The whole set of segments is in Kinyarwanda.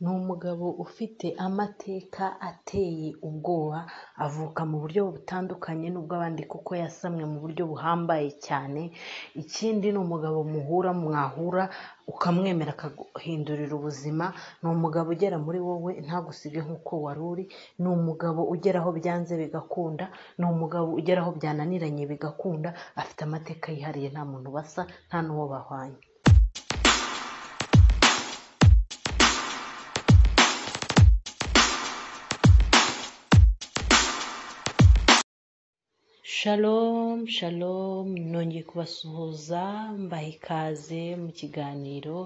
Ni umugabo ufite amateka ateye ubwoba, avuka mu buryo butandukanye n'ubw'abandi kuko yasamwe mu buryo buhambaye cyane. Ikindi ni umugabo mwahura ukamwemera akaguhindurira ubuzima. Ni umugabo ugera muri wowe ntagusige nk'uko wari uri. Ni umugabo ugera aho byanze bigakunda. Ni umugabo ugera aho byananiranye bigakunda. Afite amateka yihariye, nta muntu basa, nta n'uwo bahwanye. Shalom, shalom, nongeye kubasuhuza, mbaha ikaze mu kiganiro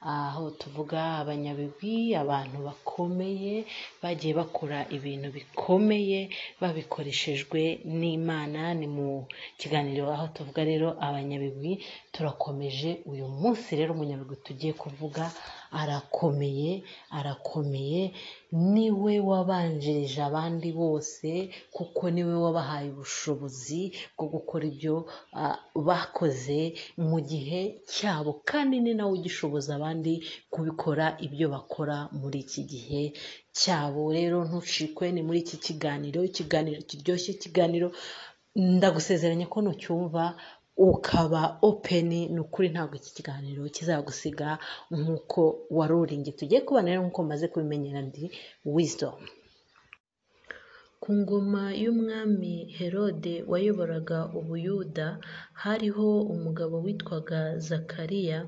aho tuvuga abanyabigwi, abantu bakomeye bagiye bakora ibintu bikomeye babikoreshejwe n'Imana. Ni mu kiganiro aho tuvuga rero abanyabigwi. Turakomeje uyu munsi rero umunyabigwi tugiye kuvuga arakomeye, niwe wabanjirije abandi bose kuko niwe wabahaye ubushobozi bwo gukora ibyo bakoze mu gihe cyabo, kandi ni nawe ugishoboza abandi kubikora ibyo bakora muri iki gihe cyabo. Rero ntucikwe, ni muri iki kiganiro kiryoshye, ikiganiro ndagusezeranya ko nucyumva ukaba openi, ni ukuri ntabwo iki kiganiro kizagusiga nk'uko wari uringe. Tugiye kubana rero nk'uko maze kubimenyera, ndi Wisdom. Ku ngoma y'umwami Herode wayoboraga Ubuyuda, hariho umugabo witwaga Zakariya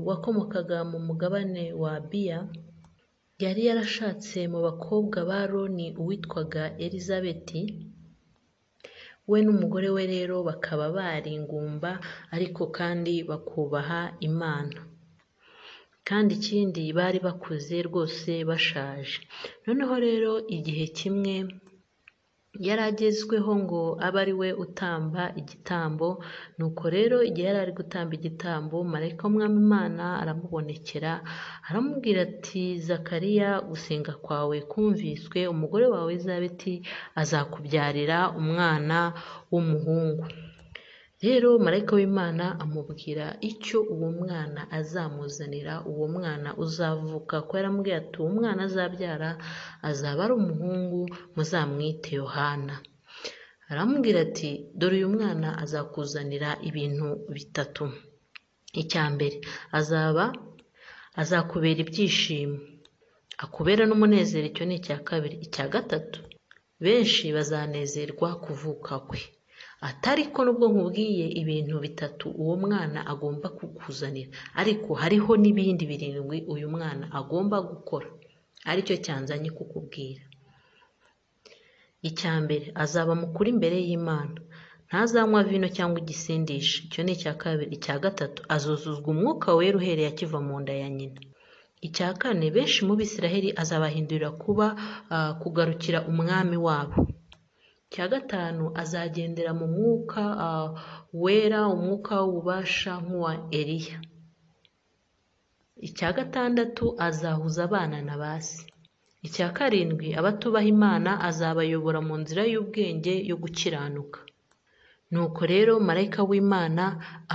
wakomokaga mu mugabane wa Abiya. Yari yarashatse mu bakobwa ba Aroni uwitwaga Elizabeti. We n'umugore we rero bakaba bari ingumba, ariko kandi bakubaha Imana. Kandi ikindi bari bakuze rwose bashaje. Noneho rero igihe kimwe yari agezweho ngo abe ari we utamba igitambo. Nuko rero igihe yari ari gutamba igitambo, marayika w'umwami Imana aramubonekera, aramubwira ati, Zakariya, gusenga kwawe kumviswe, umugore wawe Elizabeti azakubyarira umwana w'umuhungu. Rero marayika w'Imana amubwira icyo uwo mwana azamuzanira, uwo mwana uzavuka, ko yaramubwiye ati, uwo mwana azabyara azaba ari umuhungu, muzamwite Yohana. Aramubwira ati, dore uyu mwana azakuzanira ibintu bitatu. Icya mbere, azakubera ibyishimo, akubera n'umunezero. Icyo ni icya kabiri. Icya gatatu, benshi bazanezerwa kuvuka kwe. Atariko nubwo nkubwiye ibintu bitatu uwo mwana agomba kukuzanira, ariko hariho n'ibindi 7 uyu mwana agomba gukora, aricyo cyanzanye kukubwira. Icya mbere, azaba mukuru imbere y'Imana, ntazanywa vino cyangwa igisindisha. Icyo ni icya kabiri. Icya gatatu, azuzuzwa umwuka wera uhereye akiva mu nda ya nyina. Icya kane, benshi mu Bisiraheli azabahindurira kugarukira umwami wabo. Icya gatanu, azagendera mu mwuka wera, umwuka w'ububasha nk'uwa Eliya. Icya gatandatu, azahuza abana na ba se. Icya karindwi, abatubaha Imana azabayobora mu nzira y'ubwenge yo gukiranuka. Nuko rero marayika w'Imana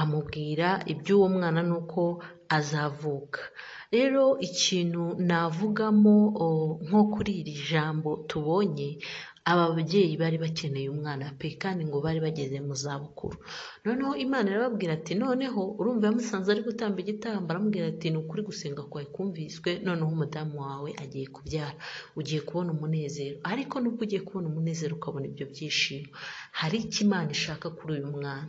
amubwira iby'uwo mwana nuko azavuka. Rero ikintu navugamo nko kuri iri jambo tubonye, aba babyeyi bari bakeneye umwana pe, kandi ngo bari bageze mu zabukuru. Noneho Imana irababwira ati, noneho urumva yamusanze ari gutamba igitambo, aramubwira ati, ni ukuri gusenga kwawe kumviswe, noneho umudamu wawe agiye kubyara, ugiye kubona umunezero. Ariko nubwo ugiye kubona umunezero ukabona ibyo byishimo, hari icyo Imana ishaka kuri uyu mwana.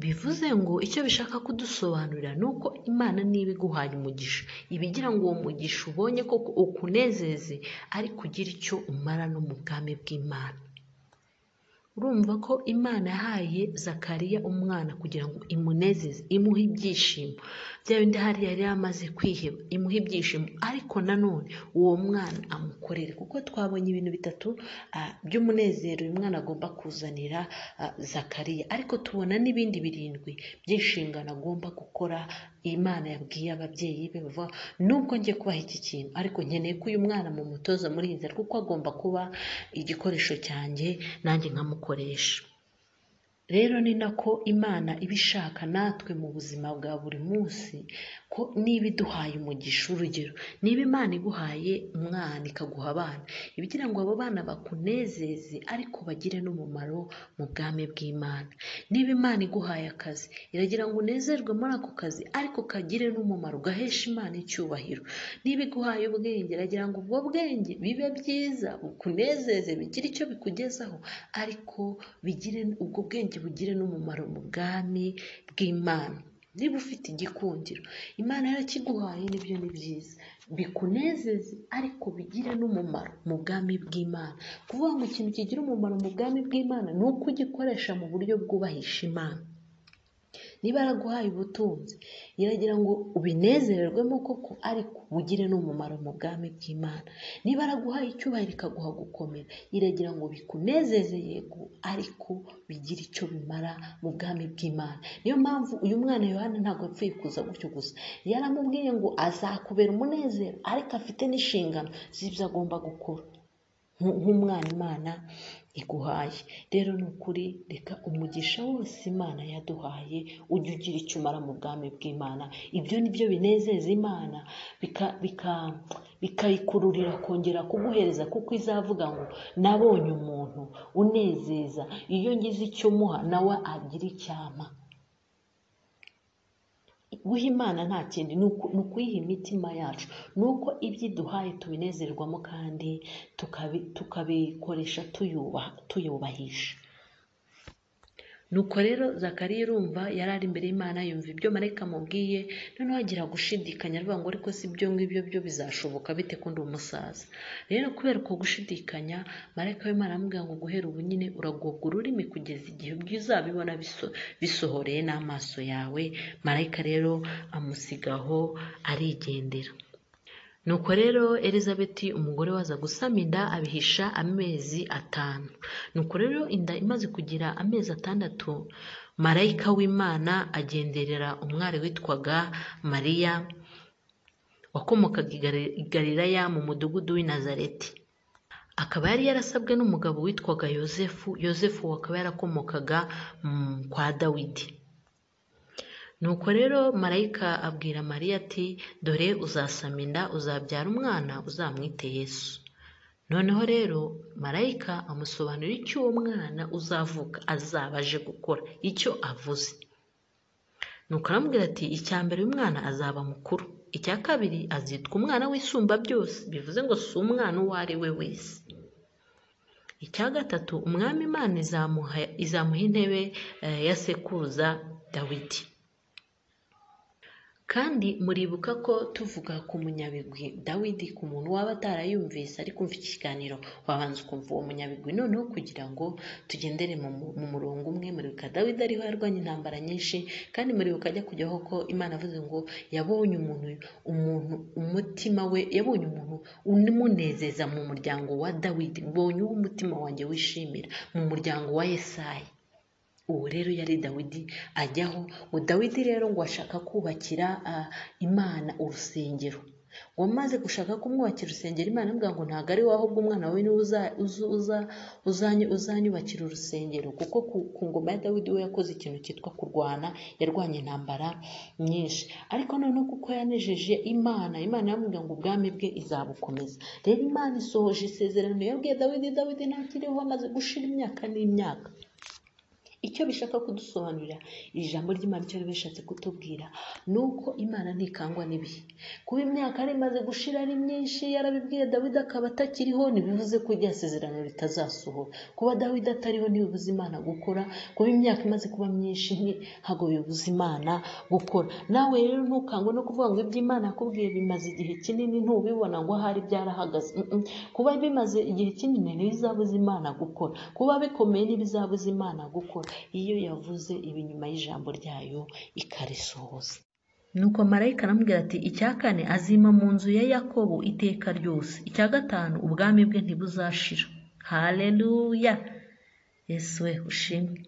Bivuze ngo icyo bishaka kudusobanurira ni uko Imana niba iguhaye umugisha, ibigira ngo uwo mugisha ubonye ko ukunezeze, ariko ugira icyo umara no mu bwami bw'Imana. Urumva ko Imana yahaye Zakariya umwana kugira ngo imunezeze, imuhe ibyishimo. Bya bindi hari yari yamaze kwiheba, imuhe ibyishimo, ariko nanone uwo mwana amukorere, kuko twabonye ibintu bitatu by'umunezero uyu mwana agomba kuzanira Zakariya, ariko tubona n'ibindi 7 by'inshingano agomba gukora. Imana yabwiye ababyeyi be, bavuga, nubwo ngiye kubaha iki kintu, ariko nkeneye ko uyu mwana mumutoza muri iyi nzira, kuko agomba kuba igikoresho cyanjye nanjye nkamukoresha. rero ni nako Imana iba ishaka natwe mu buzima bwa buri munsi, ko niba iduhaye umugisha, urugero niba Imana iguhaye umwana ikaguha abana, igira ngo abo bana bakunezeze ariko bagire n'umumaro mu bwami bw'Imana. Niba Imana iguhaye akazi, iragira ngo unezerwe muri ako kazi ariko kagire n'umumaro, gahesha Imana icyubahiro. Niba iguhaye ubwenge, iragira ngo ubwo bwenge bibe byiza, bukunezeze, bigire icyo bikugezaho, ariko ubwo bwenge bugire n'umumaro mu bwami bw'Imana. Niba ufite igikundiro, Imana yarakiguhaye, nibyo ni byiza, bikunezeze ariko bigire n'umumaro mu bwami bw'Imana. Kuvuga ngo ikintu kigira umumaro mu bwami bw'Imana ni uko ugikoresha mu buryo bwubahisha Imana. Niba yaraguhaye ubutunzi, iragira ngo ubinezererwemo koko ariko bugire n'umumaro mu bwami bw'Imana. Niba yaraguhaye icyubahiro ikaguha gukomera, iragira ngo bikunezeze yego ariko bigire icyo bimara mu bwami bw'Imana. Niyo mpamvu uyu mwana Yohana ntabwo apfuye kuza gutyo gusa, yaramubwiye ngo azakubera umunezero ariko afite n'inshingano z'ibyo agomba gukora nk'umwana Imana iguhaye. Rero ni ukuri, reka umugisha wose Imana yaduhaye ujye ugira icyo umara mu bwami bw'Imana. Ibyo ni byo binezeza Imana, bikayikururira kongera kuguhereza, kuko izavuga ngo nabonye umuntu unezeza, iyo ngize icyo muha nawe agira icyama. Guha Imana nta kindi, ni ukuyiha imitima yacu, ni uko ibyo iduhaye tubinezerwamo kandi tukabikoresha tuyubahisha. Nuko rero Zakariya urumva yari ari imbere y'Imana, yumva ibyo marayika amubwiye, noneho agira gushidikanya, aravuga ngo ariko si ibyo ngibyo byo bizashoboka bite ko ndi umusaza? Rero kubera uko gushidikanya, marayika w'Imana aramubwira ngo guhera ubu nyine uragobwa ururimi kugeza igihe ubwo uzabibona bisohoreye n'amaso yawe. Marayika rero amusigaho arigendera. Nuko rero Elizabeti umugore waza gusama inda abihisha amezi 5. Nuko rero inda imaze kugira amezi 6, marayika w'Imana agenderera umwari witwaga Mariya wakomokaga i Galilaya mu mudugudu w'i Nazareti. Akaba yari yarasabwe n'umugabo witwaga Yosefu akaba yarakomokaga kwa Dawidi. Nuko rero marayika abwira Mariya ati dore uzasama inda, uzabyara umwana, uzamwite Yesu. Noneho rero marayika amusobanurira icyo uwo mwana uzavuka azaba aje gukora, icyo avuze. Nuko aramubwira ati icya mbere uyu mwana azaba mukuru, icya kabiri azitwa umwana w'isumba byose, bivuze ngo si umwana uwo ari we wese. Icya gatatu umwami Imana izamuha intebe ya sekuruza Dawidi. Kandi muribuka ko tuvuga ku munyabigwi Dawidi, ku muntu waba atarayumvise ariko umva ikiganiro wabanza ukumva uwo munyabigwi, noneho kugira ngo tugendere mu murongo umwe. Muribuka Dawidi ariho yarwanya intambara nyinshi, kandi muribuka ajya kujyaho ko Imana avuze ngo yabonye umuntu umutima we, yabonye umuntu umunezeza mu muryango wa Dawidi, mbonye uwo umutima wanjye wishimira mu muryango wa Yesayi. Uwo rero yari Dawidi ajyaho. Dawidi rero ngo ashaka kubakira Imana urusengero. Wamaze gushaka kumwubakira urusengero, Imana avuga ngo ntabwo ari wowe ahubwo umwana wawe niwe uzanyubakira urusengero, kuko ku ngoma ya Dawidi we yakoze ikintu cyitwa kurwana, yarwanya intambara nyinshi. Ariko noneho kuko yanejeje Imana yamubwira ngo ubwami bwe izabukomeza. Rero Imana isohoje isezerano yabwiye Dawidi ntakiriho, amaze gushira imyaka n'imyaka. Icyo bishaka kudusobanurira iri jambo ry'Imana, icyo bishatse kutubwira ni uko Imana ntikangwa n'ibihe. Kuba imyaka yari imaze gushira ari myinshi yarabibwiye Dawidi akaba atakiriho, ntibivuze ko irya sezerano ritazasohora. Kuba Dawidi atariho ntibibuza Imana gukora, kuba imyaka imaze kuba myinshi ntabwo bibuza Imana gukora. Nawe rero ntukangwe no kuvuga ngo ibyo Imana yakubwiye bimaze igihe kinini ntubibona ngo ahari byarahagaze. Kuba bimaze igihe kinini ntibizabuza Imana gukora, kuba bikomeye ntibizabuza Imana gukora, iyo yavuze ibinyuma y'ijambo ryayo ikarisohoza. Nuko marayika aramubwira ati icya 4 azima mu nzu ya Yakobo iteka ryose, icya 5 ubwami bwe ntibuzashira. Haleluya, Yesu we ushimwe.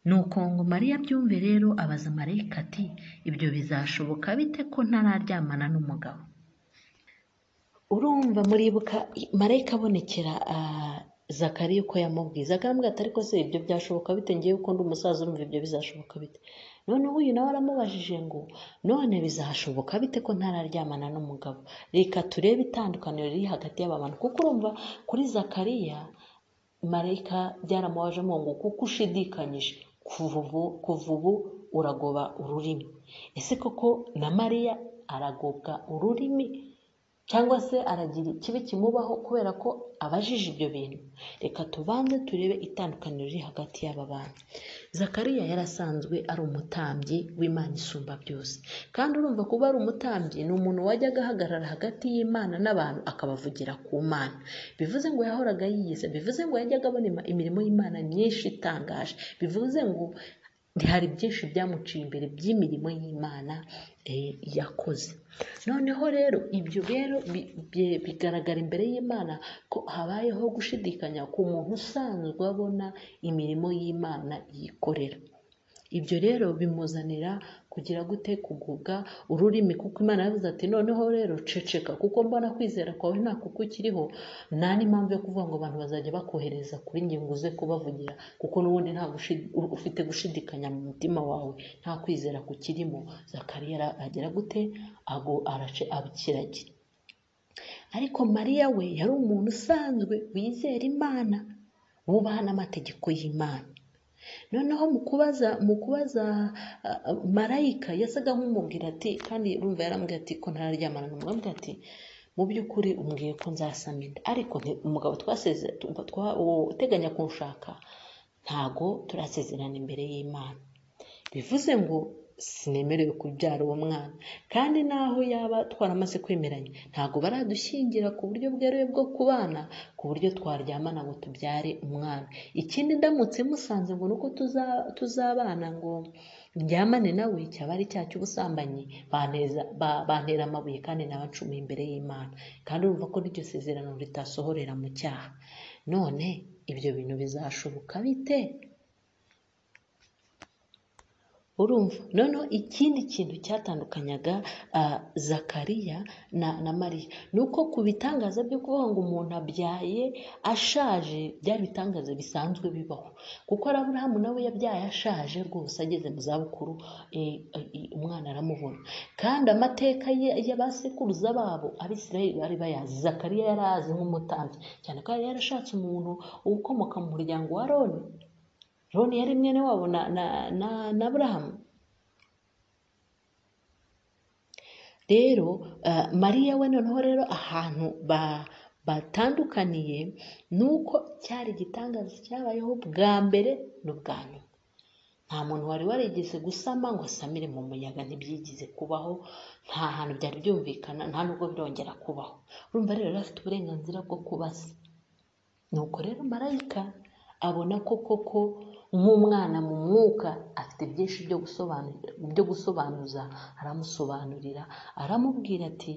Nuko ngo Mariya byumve rero abaza marayika ati ibyo bizashoboka bite ko ntararyamana n'umugabo? Urumva muribuka marayika abonekera Zakariya uko yamubwiye. Zakariya aramubwira ati ariko se ibyo byashoboka bite, ngewe uko ndi umusaza urumva ibyo bizashoboka bite? Noneho uyu nawe aramubajije ngo none bizashoboka bite ko ntararyamana n'umugabo? Reka turebe itandukaniro riri hagati y'aba bantu, kuko urumva kuri Zakariya marayika byaramubajemo ngo kuko ushidikanyije kuva ubu uragoba ururimi. Ese koko na Mariya aragobwa ururimi cyangwa se aragira ikibi kimubaho kubera ko abajije ibyo bintu? Reka tubanze turebe itandukaniro riri hagati y'aba bantu. Zakariya yarasanzwe ari umutambyi w'Imana isumba byose, kandi urumva kuba ari umutambyi ni umuntu wajyaga ahagarara hagati y'Imana n'abantu akabavugira ku Mana. Bivuze ngo yahoraga yiyiza, bivuze ngo yajyaga abona imirimo y'Imana myinshi itangaje, bivuze ngo hari byinshi byamuciye imbere by'imirimo y'Imana yakoze. Noneho rero ibyo rero bigaragara imbere y'Imana ko habayeho gushidikanya ku muntu usanzwe abona imirimo y'Imana yikorera. Ibyo rero bimuzanira kugira gute? Kugubwa ururimi, kuko Imana yavuze ati noneho rero ceceka, kuko mbona kwizera kwawe nta kuko ukiriho, nta n'impamvu yo kuvuga ngo abantu bazajya bakohereza kuri njye ngo uze kubavugira, kuko n'ubundi nta ufite gushidikanya mu mutima wawe, nta kwizera kukirimo. Zakariya agira gute? abikiragira. Ariko Mariya we yari umuntu usanzwe wizera Imana, wubaha n'amategeko y'Imana. Noneho mu kubaza marayika yasaga nk'umubwira ati, kandi urumva yarambwira ati ko ntararyamana n'umugabo, ati mu by'ukuri umbwiye ko nzasama inda, ariko umugabo uteganya kunshaka ntago turasezerana imbere y'Imana. Bivuze ngo sinemerewe kubyara uwo mwana, kandi naho yaba twaramaze kwemeranya ntago baradushyingira ku buryo bweruye bwo kubana, ku buryo twaryamana ngo tubyare umwana. Ikindi ndamutse musanze ngo nuko tuzabana ngo njyamane nawe, cyaba ari icyaha cy'ubusambanyi, bantera amabuye kandi nabacumuye imbere y'Imana, kandi urumva ko n'iryo sezerano ritasohorera mu cyaha. None ibyo bintu bizashoboka bite? Urumva? Noneho ikindi kintu cyatandukanyaga Zakariya na Mariya ni uko ku bitangaza byo kuvuga ngo umuntu abyaye ashaje byari ibitangaza bisanzwe bibaho, kuko Aburahamu nawe yabyaye ashaje rwose, ageze mu zabukuru umwana aramubona. Kandi amateka y'abasekuruza babo Abisirayeli bari bayazi, Zakariya yari azi nk'umutambyi, cyane ko yari yarashatse umuntu ukomoka mu muryango wa Aroni. Aroni yari mwene wabo na Aburahamu. Rero Mariya we noneho rero ahantu batandukaniye ni uko cyari igitangaza cyabayeho bwa mbere n'ubwa nyuma. Nta muntu wari warigeze gusama ngo asamire mu muyaga, ntibyigize kubaho, nta hantu byari byumvikana, nta nubwo birongera kubaho. Urumva rero afite uburenganzira bwo kubasa. Nuko rero marayika abona ko koko nk'umwana mu mwuka afite byinshi byo gusobanuza, aramusobanurira, aramubwira ati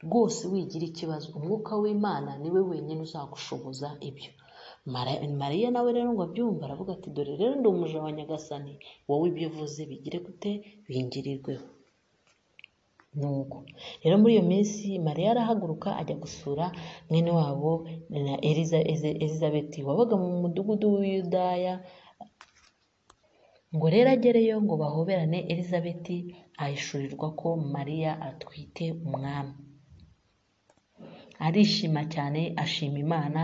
rwose wigira ikibazo, umwuka w'Imana niwe wenyine uzagushoboza ibyo. Mariya nawe rero ngo abyumva, aravuga ati dore rero ndi umuja wa Nyagasani, wowe ibyo uvuze bigire gute? Bingirirweho. Nuko rero muri iyo minsi Mariya arahaguruka ajya gusura mwene wabo na Elizabeti wabaga mu mudugudu w'Iyudaya, ngo rero agereyo ngo bahoberane. Elizabeti ahishurirwa ko Mariya atwite umwami, arishima cyane, ashima Imana.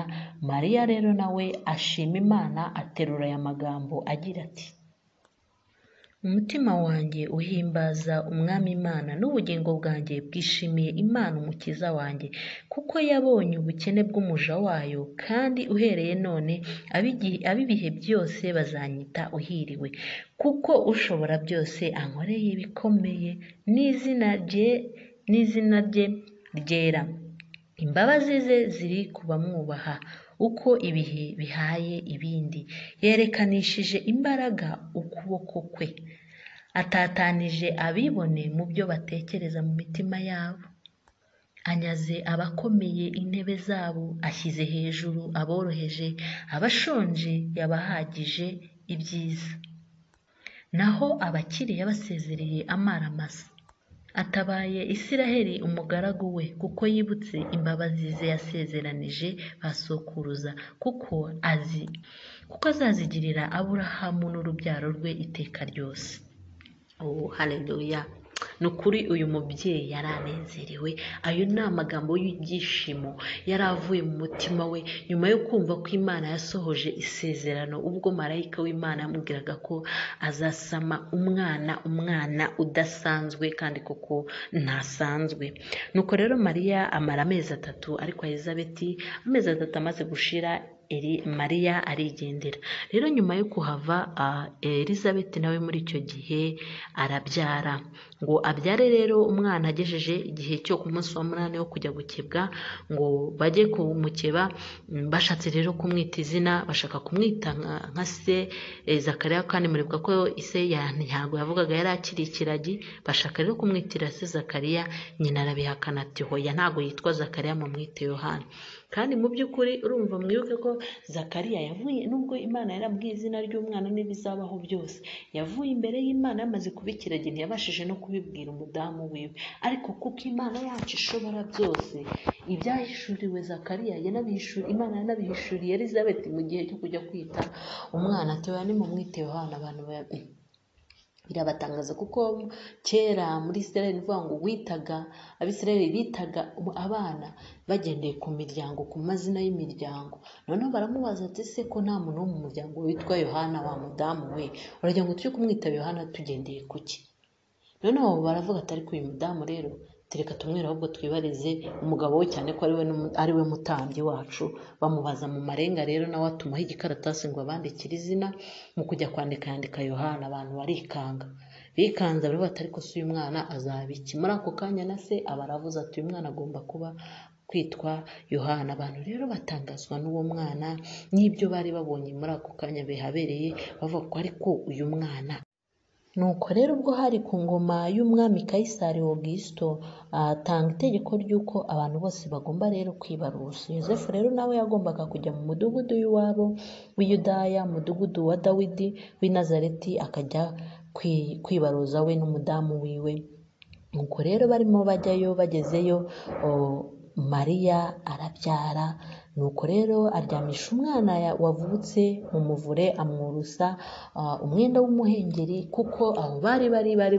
Mariya rero nawe ashima Imana, aterura aya magambo agira ati umutima wanjye uhimbaza umwami Imana, n'ubugingo bwanjye bwishimiye Imana umukiza wanjye, kuko yabonye ubukene bw'umuja wayo, kandi uhereye none ab'ibihe byose bazanyita uhiriwe, kuko ushobora byose ankoreye ibikomeye, n'izina rye ryera. Imbabazi ze ziri ku bamwubaha, uko ibihe bihaye ibindi. Yerekanishije imbaraga ukuboko kwe, atatanije abibone mu byo batekereza mu mitima yabo. Anyaze abakomeye intebe zabo, ashyize hejuru aboroheje, abashonje yabahagije ibyiza. Naho abakire yabasezereye amara masa, atabaye Isiraheli umugaragu we, kuko yibutse imbabazi ze yasezeranije ba sokuruza, kuko azazigirira Aburahamu n'urubyaro rwe iteka ryose. Oh, haleluya! Ni ukuri uyu mubyeyi yari anezerewe. Ayo ni amagambo y'ibyishimo yari avuye mu mutima we nyuma yo kumva ko Imana yasohoje isezerano, ubwo marayika w'Imana yamubwiraga ko azasama umwana udasanzwe kandi koko ntasanzwe. Nuko rero Mariya amara amezi 3, ariko Elizabeti amezi 3 amaze gushira Mariya arigendera. Rero nyuma yo kuhava Elizabeti nawe muri icyo gihe arabyara. Ngo abyare rero umwana agejeje igihe cyo ku munsi wa 8 wo kujya gukebwa, ngo bajye kumukeba. Bashatse rero kumwita izina, bashaka kumwita nka se Zakariya, kandi muribuka ko ise ntabwo yavugaga, yari akiri ikiragi. Bashaka rero kumwitira se Zakariya, nyina arabihakana ati hoya, ntabwo yitwa Zakariya, mumwite Yohana. Kandi mu by'ukuri urumva, mwibuke ko Zakariya yavuye, nubwo Imana yarambwiye izina ry'umwana n'ibizabaho byose, yavuye imbere y'Imana yamaze kuba ikiragi, ntiyabashije no kubibwira umudamu wiwe. Ariko kuko Imana yacu ishobora byose, ibyahishuriwe Zakariya Imana yanabihishuriye Elizabeti mu gihe cyo kujya kwita umwana. Ati oya, nimumwite Yohana. Abantu birabatangaza, kuko kera muri Isirayeli nivuga ngo Abisirayeli bitaga abana bagendeye ku miryango, ku mazina y'imiryango. Noneho baramubaza ati se ko nta muntu wo mu muryango witwa Yohana, wa mudamu we, uragira ngo tujye kumwita Yohana tugendeye kuki? Noneho baravuga ati ariko uyu mudamu rero tereka tumwere, ahubwo twibarize umugabo we, cyane ko ari we mutambyi wacu. Bamubaza mu marenga rero, nawe atumaho igikaratasi ngo abandikire izina. Mu kujya kwandika yandika Yohana. Abantu bikanze baravuga ati ariko se uyu mwana azaba iki? Muri ako kanya na se aba aravuze ati uyu mwana agomba kuba kwitwa Yohana. Abantu rero batangazwa n'uwo mwana n'ibyo bari babonye muri ako kanya bihabereye, bavuga ko ariko uyu mwana. Nuko rero ubwo hari ku ngoma y'umwami Kayisari Augusito, atanga itegeko ry'uko abantu bose bagomba rero kwibaruza. Yosefu rero nawe yagombaga kujya mu mudugudu w'iwabo w'i Yudaya, umudugudu wa Dawidi w'i Nazareti, akajya kwibaruza we n'umudamu wiwe. Nuko rero barimo bajyayo, bagezeyo Mariya arabyara. Nuko rero aryamisha umwana wavutse mu muvure, amwurusa umwenda w'umuhengeri, kuko aho bari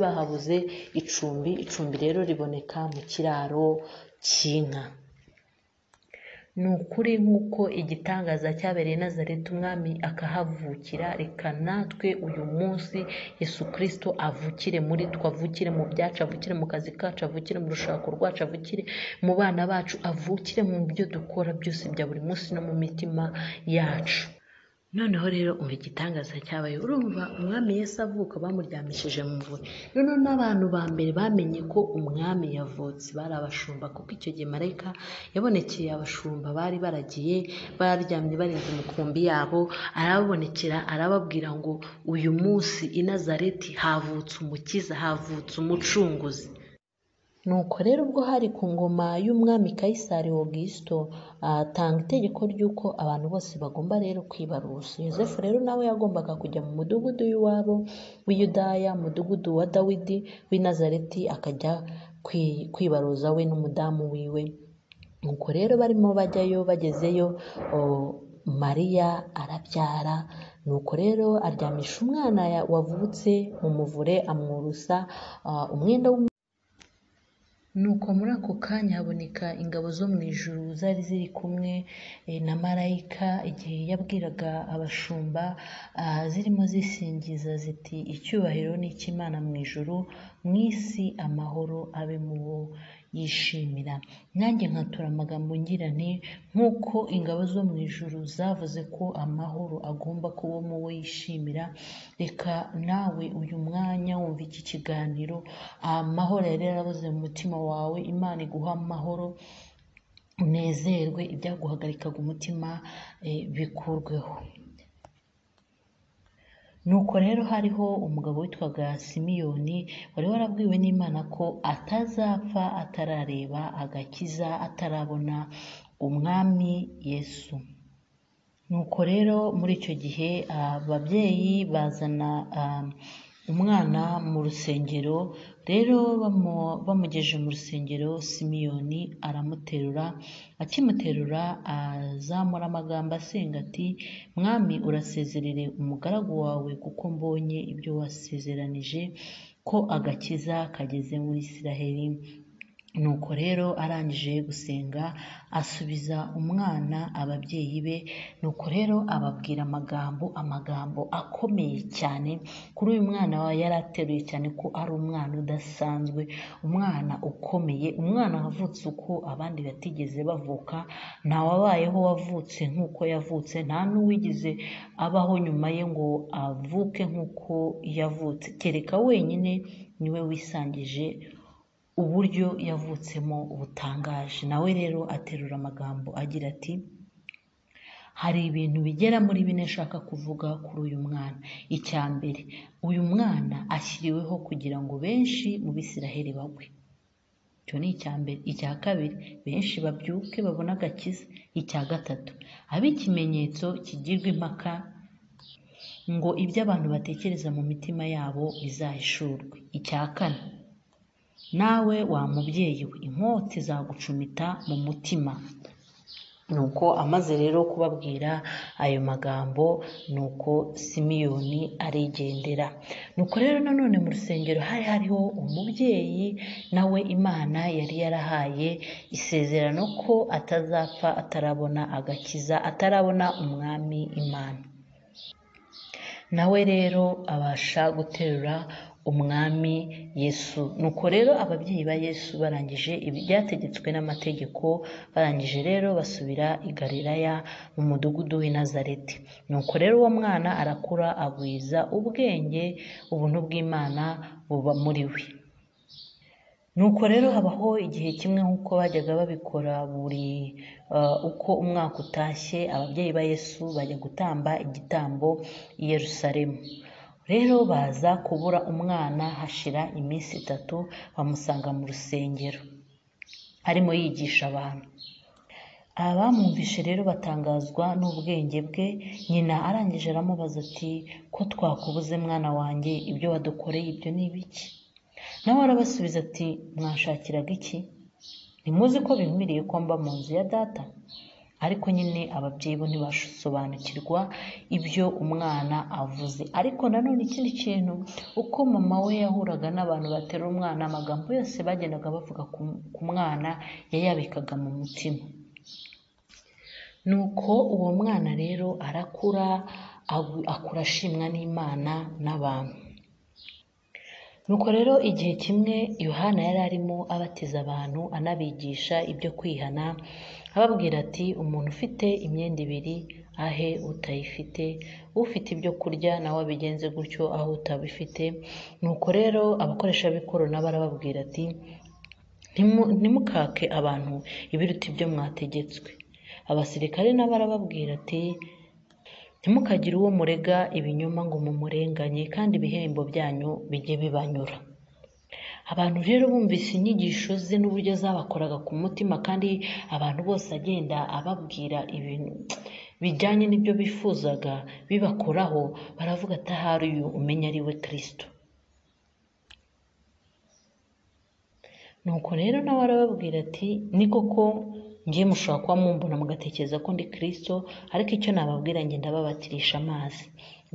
bahabuze icumbi. Icumbi rero riboneka mu kiraro cy'inka. Ni ukuri nk'uko igitangaza cyabereye Nazareti umwami akahavukira, reka natwe uyu munsi Yesu Kristo avukire muri twe, avukire mu byacu, avukire mu kazi kacu, avukire mu rushako rwacu, avukire mu bana bacu, avukire mu byo dukora byose bya buri munsi no mu mitima yacu. Noneho rero umva igitangaza cyabaye. Urumva umwami Yesu avuka bamuryamishije mu mvure. Noneho n'abantu ba mbere bamenye ko umwami yavutse bari abashumba, kuko icyo gihe marayika yabonekeye abashumba bari baragiye baryamye barinze imikumbi yabo, arababonekera arababwira ngo uyu munsi i Nazareti havutse umukiza, havutse umucunguzi. Nuko rero ubwo hari ku ngoma y'umwami Kayisari Augusito, atanga itegeko ry'uko abantu bose bagomba rero kwibaruza. Yosefu rero nawe yagombaga kujya mu mudugudu w'iwabo w'i Yudaya, umudugudu wa Dawidi w'i Nazareti, akajya kwibaruza we n'umudamu wiwe. Nuko rero barimo bajyayo, bagezeyo Mariya arabyara. Nuko rero aryamisha umwana wavutse mu muvure, amwurusa umwenda Nuko muri ako kanya haboneka ingabo zo mu ijuru zari ziri kumwe na marayika, igihe yabwiraga abashumba, zirimo zisingiza ziti icyubahiro ni icy'Imana mu ijuru, mu isi amahoro abe mu bo yishimira. Nanjye nkatura amagambo ngira nti nk'uko ingabo zo mu ijuru zavuze ko amahoro agomba kuba mu bo yishimira, reka nawe uyu mwanya wumva iki kiganiro, amahoro yari yarabuze mu mutima wawe, Imana iguha amahoro, unezerwe, ibyaguhagarikaga umutima bikurweho. Nuko rero hariho umugabo witwaga Simiyoni, wari warabwiwe n'Imana ko atazapfa atarareba agakiza, atarabona umwami Yesu. Nuko rero muri icyo gihe ababyeyi bazana umwana mu rusengero. Rero bamugejeje mu rusengero, Simiyoni aramuterura. Akimuterura azamura amagambo asenga ati, mwami urasezerere umugaragu wawe, kuko mbonye ibyo wasezeranije ko agakiza kageze muri Isiraheli. Nuko rero arangije gusenga asubiza umwana ababyeyi be. Nuko rero ababwira amagambo akomeye cyane kuri uyu mwana yari ateruye, cyane ko ari umwana udasanzwe, umwana ukomeye, umwana wavutse uko abandi batigeze bavuka. Nta wabayeho wavutse nk'uko yavutse, nta n'uwigeze abaho nyuma ye ngo avuke nk'uko yavutse, kereka wenyine niwe wisangije uburyo yavutsemo butangaje. Nawe rero aterura amagambo agira ati, hari ibintu bigera muri bine nshaka kuvuga kuri uyu mwana. Icya mbere, uyu mwana ashyiriweho kugira ngo benshi mu Bisiraheli bagwe. Icyo ni icya mbere. Icya kabiri, benshi babyuke babone agakiza. Icya gatatu, abe ikimenyetso kigirwa impaka ngo ibyo abantu batekereza mu mitima yabo bizahishurwe. Icya kane, nawe wa mubyeyi we, inkota izagucumita mu mutima. Nuko amaze rero kubabwira ayo magambo, nuko Simiyoni arigendera. Nuko rero nanone mu rusengero hari hariho umubyeyi, nawe Imana yari yarahaye isezerano ko atazapfa atarabona agakiza, atarabona umwami Imana. Nawe rero abasha guterura umwami Yesu. Nuko rero ababyeyi ba Yesu barangije ibyategetswe n'amategeko, barangije rero basubira i Galilaya mu mudugudu w'i Nazareti. Nuko rero uwo mwana arakura agwiza ubwenge, ubuntu bw'Imana buba muri we. Nuko rero habaho igihe kimwe nk'uko bajyaga babikora uko umwaka utashye, ababyeyi ba Yesu bajya gutamba igitambo i Yerusalemu. Rero baza kubura umwana, hashira iminsi 3 bamusanga mu rusengero arimo yigisha abantu. Abamwumvishe rero batangazwa n'ubwenge bwe. Nyina arangije aramubaza ati, ko twakubuze mwana wanjye, ibyo wadukoreye ibyo ni ibiki? Nawe arabasubiza ati, mwashakiraga iki? Ntimuzi ko binkwiriye ko mba mu nzu ya data? Ariko nyine ababyeyi bo ntibashobokirwa ibyo umwana avuze. Ariko nanone ikindi kintu, uko mama we yahuraga n'abantu baterura umwana, amagambo yose bagendaga bavuga ku mwana yayabikaga mu mutima. Nuko uwo mwana rero arakura, akura ashimwa n'Imana n'abantu. Nuko rero igihe kimwe Yohana yari arimo abatiza abantu, anabigisha ibyo kwihana, ababwira ati, umuntu ufite imyenda 2 ahe utayifite, ufite ibyo kurya nawe abigenze gutyo aho utabifite. Nuko rero abakoresha b'ikoro nabo arababwira ati, ntimukake abantu ibiruta ibyo mwategetswe. Abasirikare nabo arababwira ati, ntimukagire uwo murega ibinyoma ngo mumurenganye, kandi ibihembo byanyu bijye bibanyura. Abantu rero bumvise inyigisho ze n'uburyo zabakoraga ku mutima, kandi abantu bose agenda ababwira ibintu bijyanye n'ibyo bifuzaga bibakoraho, baravuga ati, ahari uyu umenya ari we Kristo. Nuko rero nawe arababwira ati, ni koko ngiye mushobora kuba mumbona mugatekereza ko ndi Kristo, ariko icyo nababwira njye ndababatirisha amazi.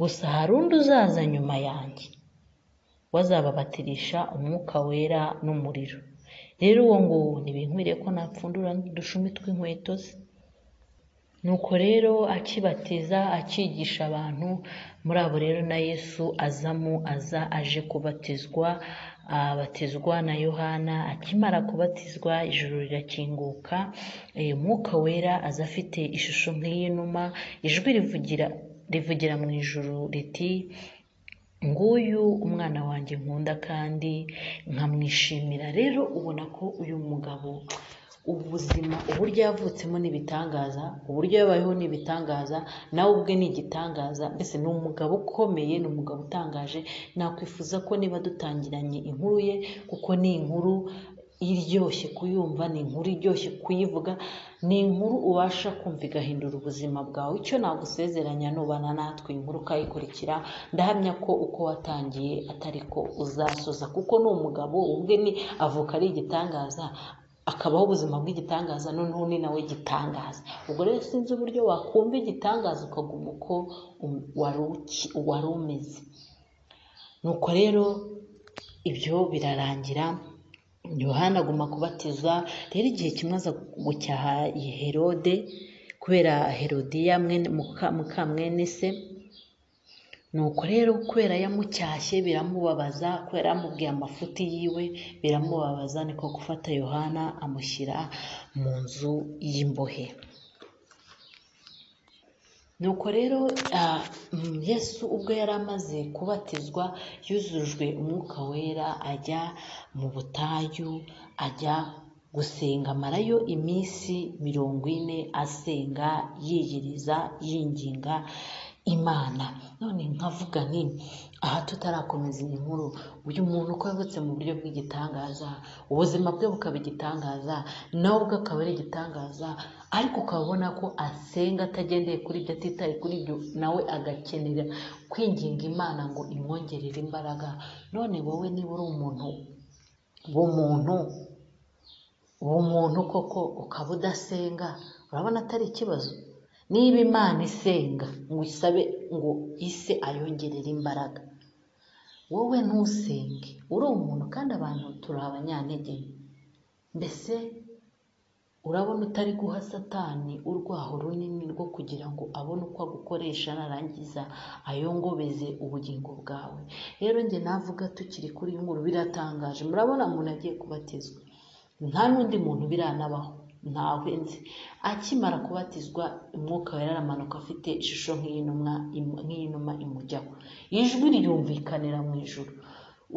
Gusa hari undi uzaza nyuma yanjye, wazababatirisha umwuka wera n'umuriro. Rero uwo nguwo ntibinkwiriye ko napfundura n'udushumi tw'inkweto ze. Nuko rero akibatiza, akigisha abantu, muri abo rero na Yesu aza aje kubatizwa. Abatizwa na Yohana. Akimara kubatizwa, ijuru rirakinguka, umwuka wera aza afite ishusho nk'iy'inuma. Ijwi rivugira mu ijuru riti, nguyu umwana wanjye nkunda kandi nkamwishimira. Rero ubona ko uyu mugabo ubuzima uburyo yavutsemo n'ibitangaza, uburyo yabayeho n'ibitangaza, nawe ubwe ni igitangaza. Mbese ni umugabo ukomeye, ni umugabo utangaje. Nakwifuza ko niba dutangiranye inkuru ye, kuko ni inkuru iryoshye kuyumva, ni inkuru iryoshye kuyivuga, ni inkuru ubasha kumva igahindura ubuzima bwawe. Icyo nagusezeranya nubana natwe inkuru ukayikurikira, ndahamya ko uko watangiye atari ko uzasoza, kuko ni umugabo ubwe ni avuka ari igitangaza, akabaho ubuzima bw'igitangaza, noneho ni nawe gitangaza. Ubwo rero sinzi uburyo wakumva igitangaza ukaguma uko wari umeze. Nuko rero ibyo birarangira, Yohana aguma kubatizwa. Rero igihe kimwe aza gucyaha Herode, kubera Herodiya muka mwene se. Nuko rero kubera yamucyashye biramubabaza, kubera yamubwiye amafuti yiwe biramubabaza, niko gufata Yohana amushyira mu nzu y'imbohe. Nuko rero Yesu ubwo yari amaze kubatizwa, yuzujwe umwuka wera, ajya mu butayu, ajya gusenga, amarayo iminsi 40 asenga, yiyiriza, yinginga Imana. None nkavuga nti aha tutarakomeza iyi nkuru, uyu muntu uko yavutse mu buryo bw'igitangaza, ubuzima bwe bukaba igitangaza, nawe ubwo akaba ari igitangaza, ariko ukabona ko asenga atagendeye kuri ibyo, atitaye kuri ibyo, nawe agakenera kwinginga Imana ngo imwongerere imbaraga. None wowe niba uri umuntu koko ukaba udasenga, urabona atari ikibazo? Niba Imana isenga ngo isabe ngo ise ayongerere imbaraga, wowe ntusenge, uri umuntu, kandi abantu turi abanyantege. Mbese urabona utari guha Satani urwaho runini rwo kugira ngo abone uko agukoresha, narangiza ayongobeze ubugingo bwawe. Rero njye navuga tukiri kuri iyi nkuru, biratangaje. Murabona umuntu agiye kubatizwa, nta n'undi muntu biranabaho, ntawe nzi. Akimara kubatizwa umwuka wera aramanuka afite ishusho nk'iy'inuma imujyaho, ijwi ryumvikanira mu ijuru.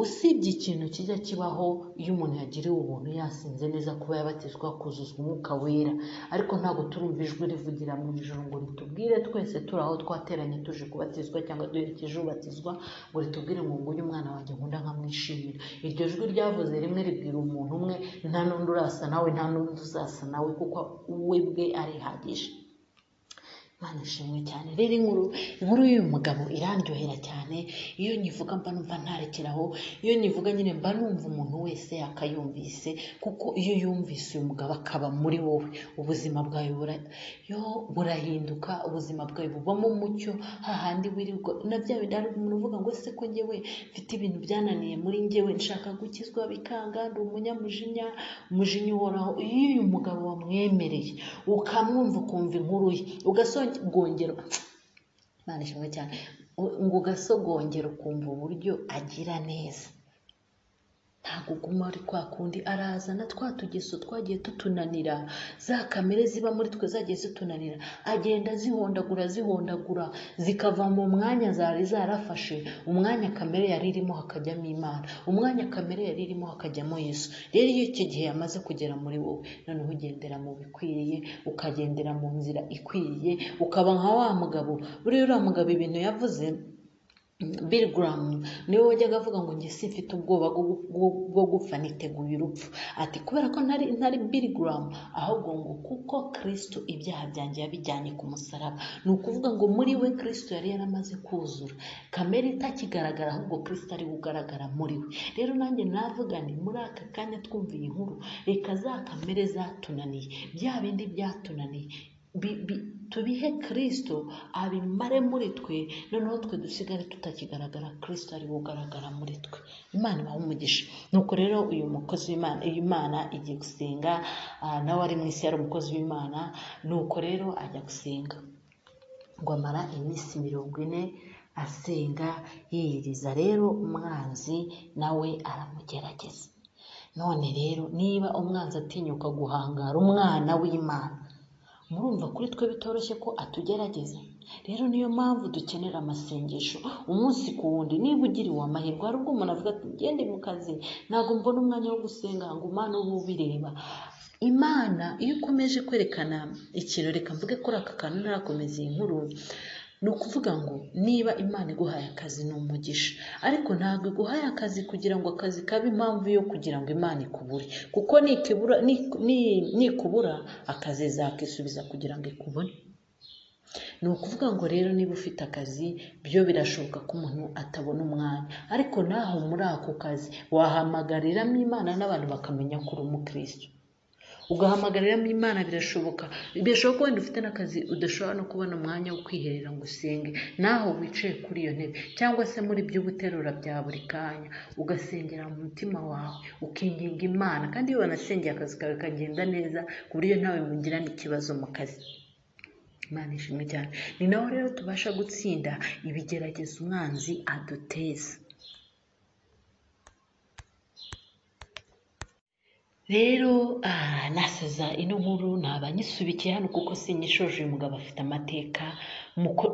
Usibye ikintu kijya kibaho iyo umuntu yagiriwe ubuntu yasinze neza kuba yabatizwa kuzuzwa umwuka wera, ariko ntabwo turumva ijwi rivugira mu ijuru ngo ritubwire twese turi aho twateranye tuje kubatizwa, cyangwa duherekeje ubatizwa, ngo ritubwire ngo nguyu umwana wanjye nkunda nkamwishimira. Iryo jwi ryavuze rimwe ribwira umuntu umwe, nta n'undi urasa nawe, nta n'undi uzasa nawe, kuko we bwe arihagije. Imana ishimwe cyane. Rero inkuru y'uyu mugabo irandyohera cyane. Iyo nyivuga mba numva ntarekeraho, iyo nyivuga nyine mba numva umuntu wese akayumvise, kuko iyo yumvise uyu mugabo akaba muri wowe, ubuzima bwawe burahinduka, ubuzima bwawe bubamo umucyo. Hahandi wirirwa na bya bindi hari umuntu uvuga ngo ese ko njyewe mfite ibintu byananiye muri njyewe, nshaka gukizwa bikanga, ndi umunyamujinya, umujinya uhoraho. Iyo uyu mugabo wamwemereye ukamwumva, ukumva inkuru ye, ugasogongera, Imana ishimwe cyane, ngo ugasogongera ukumva uburyo agira neza, ntabwo uguma ari kwa kundi. Arazana twa tugeso twagiye tutunanira, za kamere ziba muri twe zagiye zitunanira, agenda zihondagura zikava mu mwanya zari zarafashe. Umwanya kamere yari irimo hakajyamo Imana, umwanya kamere yari irimo hakajyamo Yesu. Rero iyo icyo gihe yamaze kugera muri wowe, noneho ugendera mu bikwiriye, ukagendera mu nzira ikwiriye, ukaba nka wa mugabo. Buriya uriya mugabo ibintu yavuze, Billy Graham niwe wajyaga avuga ngo njye simfite ubwoba bwo gupfa, niteguye urupfu. Ati kubera ko ntari Billy Graham, ahubwo ngo kuko Kristo ibyaha byanjye yabijyanye ku musaraba. Ni ukuvuga ngo muri we Kristo yari yaramaze kuzura, kamere itakigaragara, ahubwo Kristo ari ugaragara muri we. Rero nanjye navuga nti muri aka kanya twumva iyi nkuru, reka za kamere zatunaniye, bya bindi byatunaniye, tubihe Kristo abimare muri twe, noneho twe dusigare tutakigaragara, Kristo ari ugaragara muri twe. Imana ibahe umugisha. Nuko rero uyu mukozi w'Imana, Imana igiye gusenga, nawe ari mu isi yari umukozi w'Imana. Nuko rero ajya gusenga, ngo amara iminsi 40 asenga yiyiriza. Rero umwanzi nawe aramugerageza. None rero niba umwanzi atinyuka guhangara umwana w'Imana, murumva kuri twe bitoroshye ko atugerageza. Rero niyo mpamvu dukenera amasengesho umunsi ku wundi. Niba ugiriwe amahirwe, hari ubwo umuntu avuga ati ngende mu kazi ntabwo mbona umwanya wo gusenga, ngo Imana ubu ubireba. Imana iyo ukomeje kwerekana ikintu, reka mvuge kuri aka kantu ntarakomeza iyi nkuru, ni ukuvuga ngo niba Imana iguhaye akazi ni umugisha, ariko ntabwo iguhaye akazi kugira ngo akazi kabe impamvu yo kugira ngo Imana ikubure, kuko nikubura akazi izakisubiza kugira ngo ikubone. Ni ukuvuga ngo rero niba ufite akazi byo birashoboka ko umuntu atabona umwanya, ariko naho muri ako kazi wahamagariramo Imana n'abantu bakamenya ko uri umukristo, ugahamagariramo Imana. Birashoboka wenda ufite n'akazi udashobora no kubona umwanya wo kwiherera ngo usenge, naho wicaye kuri iyo ntebe cyangwa se muri ibyo ubuterura bya buri kanya ugasengera mu mutima wawe ukinginga Imana, kandi iyo wanasengeye akazi kawe kagenda neza ku buryo ntawe mugirana ikibazo mu kazi. Imana ishimwe cyane. Ni naho rero tubasha gutsinda ibigeragezo umwanzi aduteza. Rero nasaza ino nkuru naba nyisubikiye hano kuko sinyishoje. Uyu mugabo afite amateka,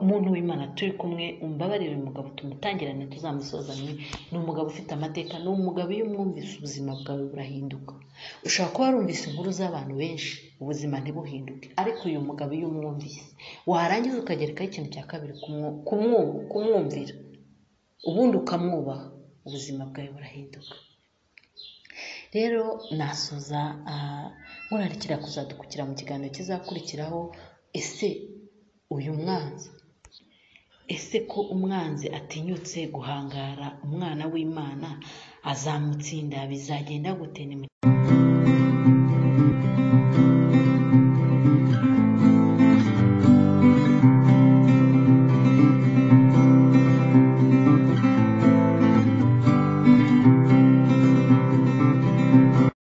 umuntu w'Imana turi kumwe, umbabarire uyu mugabo tumutangirane tuzamusozanye. Ni umugabo ufite amateka, ni umugabo iyo umwumvise ubuzima bwawe burahinduka. Ushobora kuba warumvise inkuru z'abantu benshi ubuzima ntibuhinduke, ariko uyu mugabo iyo umwumvise warangiza ukagerekaho ikintu cya kabiri, kumwumvira, ubundi ukamwubaha, ubuzima bwawe burahinduka. Rero nasoza nkurarikira kuzadukukira mu kiganiro kizakurikiraho. Ese ko umwanzi atinyutse guhangara umwana w'Imana azamutsinda? Bizagenda gute?